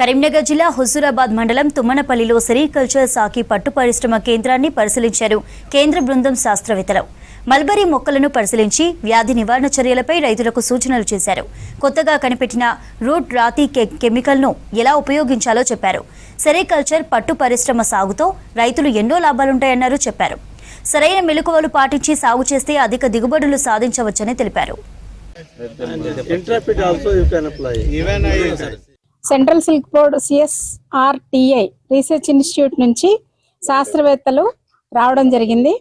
కరీంనగర్ జిల్లా హుజూరాబాద్ మండలం తుమ్మనపల్లిలో సెరికల్చర్ సాకి పట్టు పరిశ్రమ కేంద్రాన్ని పరిశీలించారు కేంద్ర బృందం శాస్త్రవేత్తలు. మల్బరీ మొక్కలను పరిశీలించి వ్యాధి నివారణ చర్యలపై రైతులకు సూచనలు చేశారు. కొత్తగా కనిపెట్టిన రూట్ రాతి కెమికల్ను ఎలా ఉపయోగించాలో చెప్పారు. సెరికల్చర్ పట్టు పరిశ్రమ సాగుతో రైతులు ఎన్నో లాభాలుంటాయన్నారు చెప్పారు. సరైన మెలకువలు పాటించి సాగు చేస్తే అధిక దిగుబడులు సాధించవచ్చని తెలిపారు. Central silk board CSRTI research institute నుంచి శాస్త్రవేత్తలు రావడం జరిగింది.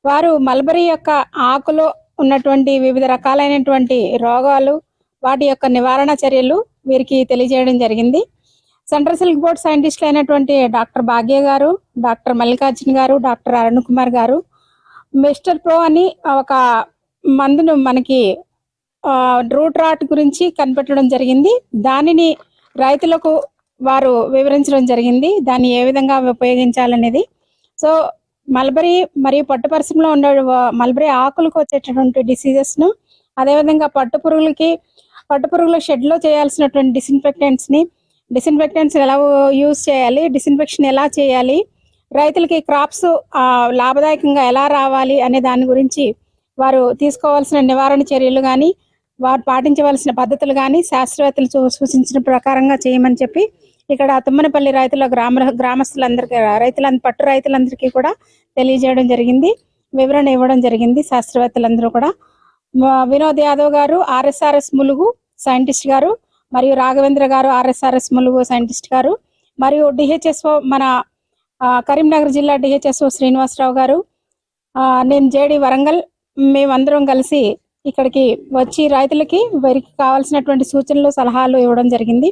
వారు మల్బరీ యొక్క ఆకులో ఉన్నటువంటి వివిధ రకాలైనటువంటి రోగాలు, వాటి యొక్క నివారణ చర్యలు వీరికి తెలియజేయడం జరిగింది. సెంట్రల్ సిల్క్ బోర్డ్ సైంటిస్టులు అయినటువంటి డాక్టర్ భాగ్య గారు, డాక్టర్ మల్లికార్జున్ గారు, డాక్టర్ అరుణ్ కుమార్ గారు మిస్టర్ ప్రో అని ఒక మందును మనకి రూట్ రాట్ గురించి కనిపెట్టడం జరిగింది. దానిని రైతులకు వారు వివరించడం జరిగింది, దాన్ని ఏ విధంగా ఉపయోగించాలనేది. సో మల్బరీ మరియు పట్టు పరిశ్రమలో ఉండే మల్బరీ ఆకులకు వచ్చేటటువంటి డిసీజెస్ను, అదేవిధంగా పట్టు పురుగుల షెడ్లో చేయాల్సినటువంటి డిసిన్ఫెక్టెంట్స్ ఎలా యూజ్ చేయాలి, డిసిన్ఫెక్షన్ ఎలా చేయాలి, రైతులకి క్రాప్స్ లాభదాయకంగా ఎలా రావాలి అనే దాని గురించి వారు తీసుకోవాల్సిన నివారణ చర్యలు కానీ, వారు పాటించవలసిన పద్ధతులు కానీ శాస్త్రవేత్తలు సూచించిన ప్రకారంగా చేయమని చెప్పి ఇక్కడ తుమ్మనపల్లి రైతుల గ్రామస్తులందరికీ పట్టు రైతులందరికీ కూడా తెలియజేయడం జరిగింది, వివరణ ఇవ్వడం జరిగింది. శాస్త్రవేత్తలందరూ కూడా వినోద్ యాదవ్ గారు RSRS ములుగు సైంటిస్ట్ గారు, మరియు రాఘవేంద్ర గారు RSRS ములుగు సైంటిస్ట్ గారు, మరియు DHSO మన కరీంనగర్ జిల్లా DHSO శ్రీనివాసరావు గారు, నేను JD వరంగల్, మేమందరం కలిసి ఇక్కడికి వచ్చి రైతులకి వారికి కావాల్సినటువంటి సూచనలు సలహాలు ఇవ్వడం జరిగింది.